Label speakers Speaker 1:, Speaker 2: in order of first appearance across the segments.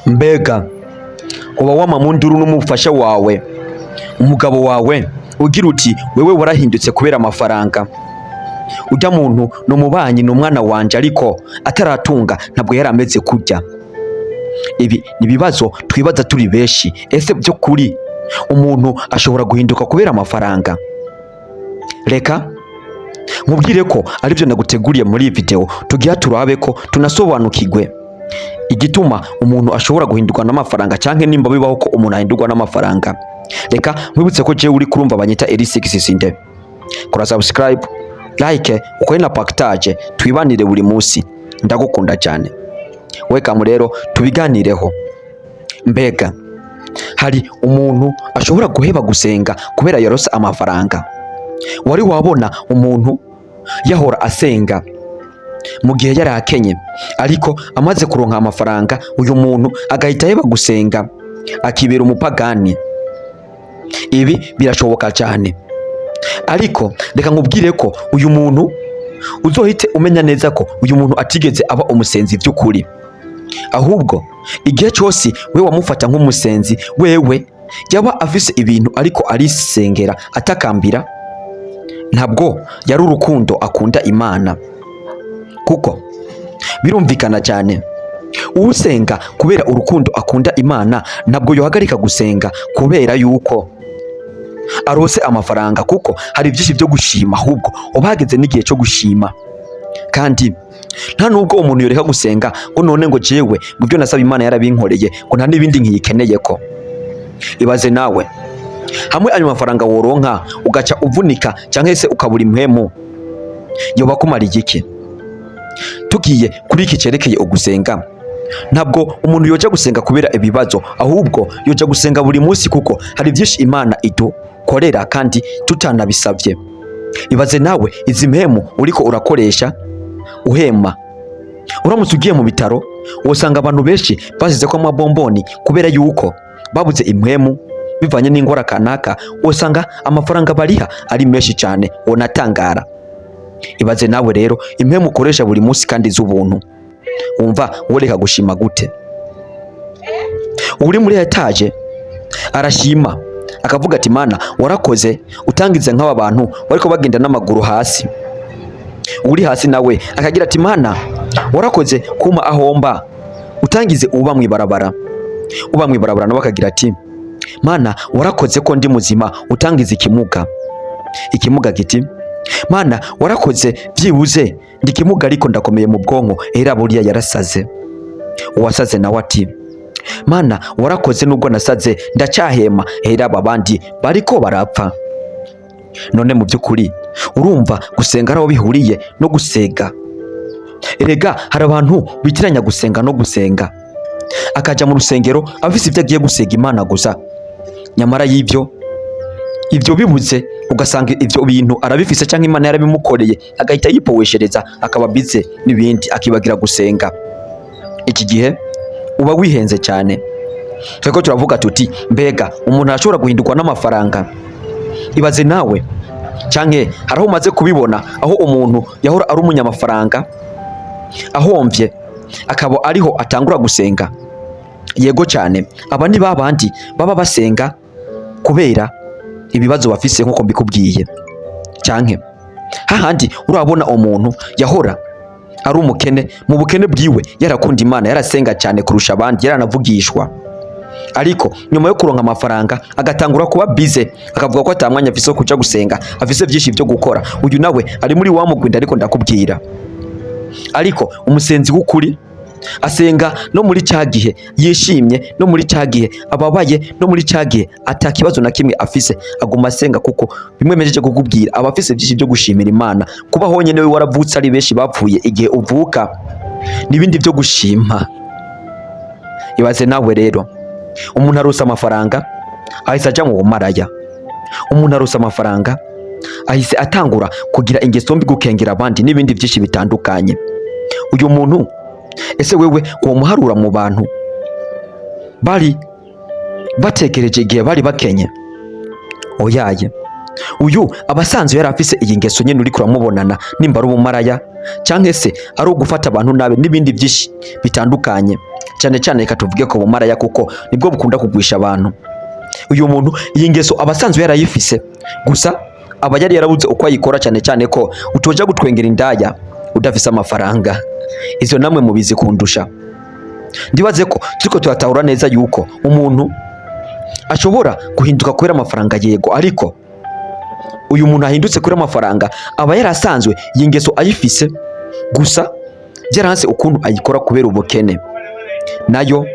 Speaker 1: Mbega uba wamamunduru n'umufasha wawe, umugabo wawe ugira uti wewe warahindutse kubera amafaranga. Ujya muntu n'umubanyi n'umwana wanje ariko ataratunga ntabwo yarameze kurya. Ibi ni bibazo twibaza turi benshi. Ese byo kuri umuntu ashobora guhinduka kubera amafaranga? Reka nkubwire ko aribyo naguteguriye muri iyi video, tugiye turabe ko tunasobanukirwe igituma umuntu ashobora guhindurwa n'amafaranga cyangwa nimba bibaho ko umuntu ahindurwa n'amafaranga. Reka mwibutse ko jewe uri kurumva banyita Eri6 kora subscribe, like, ukore na partage, twibanire buri munsi. Ndagukunda cyane. Welcome rero tubiganireho. Mbega hari umuntu ashobora guheba gusenga kubera yarose amafaranga? Wari wabona umuntu yahora asenga mu gihe yari akenye, ariko amaze kuronka amafaranga uyu muntu agahita yeba gusenga akibera umupagani? Ibi birashoboka cyane, ariko reka nkubwire ko uyu muntu uzohite umenya neza ko uyu muntu atigeze aba umusenzi by'ukuri. Ahubwo igihe cyose we wamufata nk'umusenzi, wewe yaba afise ibintu ariko arisengera atakambira, ntabwo yari urukundo akunda Imana. Kuko birumvikana cyane, usenga kubera urukundo akunda Imana ntabwo yohagarika gusenga kubera yuko arose amafaranga, kuko hari byinshi byo gushima, ahubwo ubageze n'igihe cyo gushima. Kandi nta nubwo umuntu yoreka gusenga ngo none ngo jewe mu byo nasaba Imana yarabinkoreye ngo nta n'ibindi nkiyikeneye ko. Ibaze nawe, hamwe ayo mafaranga woronka ugaca uvunika cyangwa se ukabura impwemu, yoba kumara igiki? Tugiye kuri iki cyerekeye ugusenga, ntabwo umuntu yoja gusenga kubera ibibazo, ahubwo yoja gusenga buri munsi, kuko hari byinshi Imana idukorera kandi tutanabisabye. Ibaze nawe izi mpemu uriko urakoresha uhema, uramutse ugiye mu bitaro usanga abantu benshi basize ko amabomboni kubera yuko babuze impwemu bivanye n'ingwara kanaka, usanga amafaranga bariha ari menshi cyane unatangara. Ibaze nawe rero impemu ukoresha buri munsi kandi z'ubuntu, wumva woreka gushima gute? Uri muri etaje arashima akavuga ati Mana warakoze utangize nk'aba bantu bariko bagenda n'amaguru hasi. Uri hasi nawe akagira ati Mana warakoze kuma ahomba utangize uba mwibarabara. Uba mwibarabara nawe akagira ati Mana warakoze ko ndi muzima utangize ikimuga. Ikimuga giti Mana warakoze byibuze ndi kimuga ariko ndakomeye mu bwonko, era buriya yarasaze. Uwasaze nawe ati Mana warakoze nubwo nasaze ndacyahema, era babandi bariko barapfa. None mu by'ukuri urumva gusenga araho bihuriye no gusega? Erega hari abantu bitiranya gusenga no gusenga, akaja mu rusengero afise ibyo agiye gusega Imana gusa, nyamara y'ibyo bibuze ugasanga ibyo bintu arabifise cyangwa Imana yarabimukoreye, agahita yipoweshereza akaba bize n'ibindi akibagira gusenga. Iki gihe uba wihenze cyane. Tweko turavuga tuti mbega umuntu ashobora guhindurwa n'amafaranga? Ibaze nawe canke haraho umaze kubibona aho umuntu yahora ari umunyamafaranga ahomvye akaba ariho atangura gusenga? Yego cyane, aba ni babandi baba basenga kubera ibibazo bafise nkuko mbikubwiye. Canke hahandi urabona umuntu yahora ari umukene, mu bukene bwiwe yarakunda Imana, yarasenga cyane kurusha abandi, yaranavugishwa, ariko nyuma yo kuronka amafaranga agatangura kuba bize, akavuga ko atamwanya afise kuja gusenga, afise byinshi byo gukora. Uyu nawe ari muri wa mugwinda ariko ndakubwira. Ariko umusenzi w'ukuri asenga no muri cyagihe yishimye, no muri cyagihe ababaye, no muri cyagihe atakibazo na kimwe afise, aguma asenga, kuko bimwe mejeje kukubwira abafise byinshi byo gushimira Imana. Kuba honyene we waravutse ari benshi bapfuye igihe uvuka, nibindi byo gushima. Ibaze nawe rero umuntu arusa amafaranga ahise aja mu bumaraya. Umuntu arusa amafaranga ahise atangura kugira ingeso mbi, gukengera abandi n'ibindi byinshi bitandukanye. Uyu muntu ese wewe uwo muharura mu bantu bari batekereje igihe bari bakenye? Oyaye, uyu abasanzwe yari afise iyi ngeso nyene uri kuramubonana, nimba ari ubumaraya cyangwa se ari ugufata abantu nabe n'ibindi byinshi bitandukanye. cyane cyane reka tuvuge ko bumaraya kuko nibwo bukunda kugwisha abantu. Uyu muntu iyi ngeso abasanzwe yarayifise, gusa aba yari yarabuze uko ayikora, cyane cyane ko utoja gutwengera indaya udafise amafaranga. Izo namwe mubizi kundusha. Ndibaze ko turiko turatahura neza yuko umuntu ashobora guhinduka kubera amafaranga, yego, ariko uyu muntu ahindutse kubera amafaranga aba yarasanzwe iyi ngeso ayifise, gusa byaranse ukuntu ayikora kubera ubukene. Nayo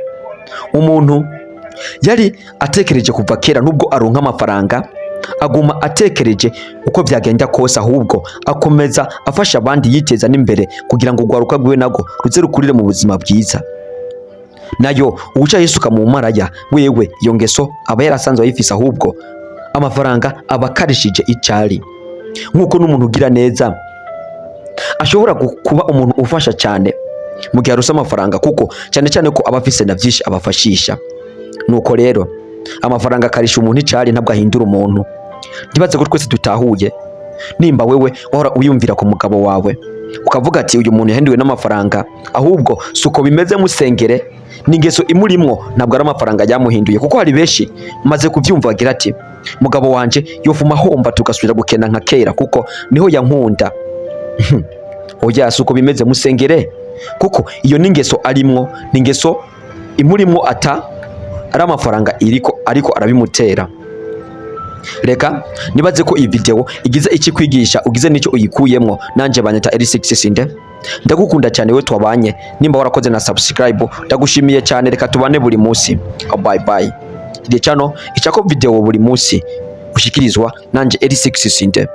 Speaker 1: umuntu yari atekereje kuva kera, nubwo aronka amafaranga aguma atekereje uko byagenda kose, ahubwo akomeza afasha abandi yiteza n'imbere kugira ngo ugwaruka gwe nago ruze rukurire mu buzima bwiza. Nayo uca yisuka mu maraya, wewe iyo ngeso aba yarasanzwe ayifise, ahubwo amafaranga aba akarishije icari. Nkuko n'umuntu ugira neza ashobora kuba umuntu ufasha cyane mu gihe aruse amafaranga, kuko cyane cyane ko aba afise na byinshi abafashisha. Nuko rero amafaranga akarisha umuntu icari, ntabwo ahindura umuntu. Ndibaze ko twese dutahuye. Nimba wewe wahora uyumvira ku mugabo wawe ukavuga ati uyu muntu yahinduwe n'amafaranga, ahubwo suko bimeze, musengere, n'ingeso imurimwo, ntabwo ari amafaranga yamuhinduye. Kuko hari benshi maze kuvyumva bagira ati mugabo wanje yofuma homba tugasubira gukena nka kera kuko niho yankunda. Oya, suko bimeze, musengere, kuko iyo n'ingeso arimwo, n'ingeso imurimwo, ari amafaranga ariko arabimutera. Reka nibaze ko iyi video igize iki kwigisha, ugize nicyo uyikuyemwo. Nanje banyita L6 Sinde, ndagukunda cyane, we twabanye. Nimba warakoze na subscribe ndagushimiye cyane. Reka tubane buri munsi. Bye bye. Iri channel ichako video buri munsi ushikirizwa nanje L6 Sinde.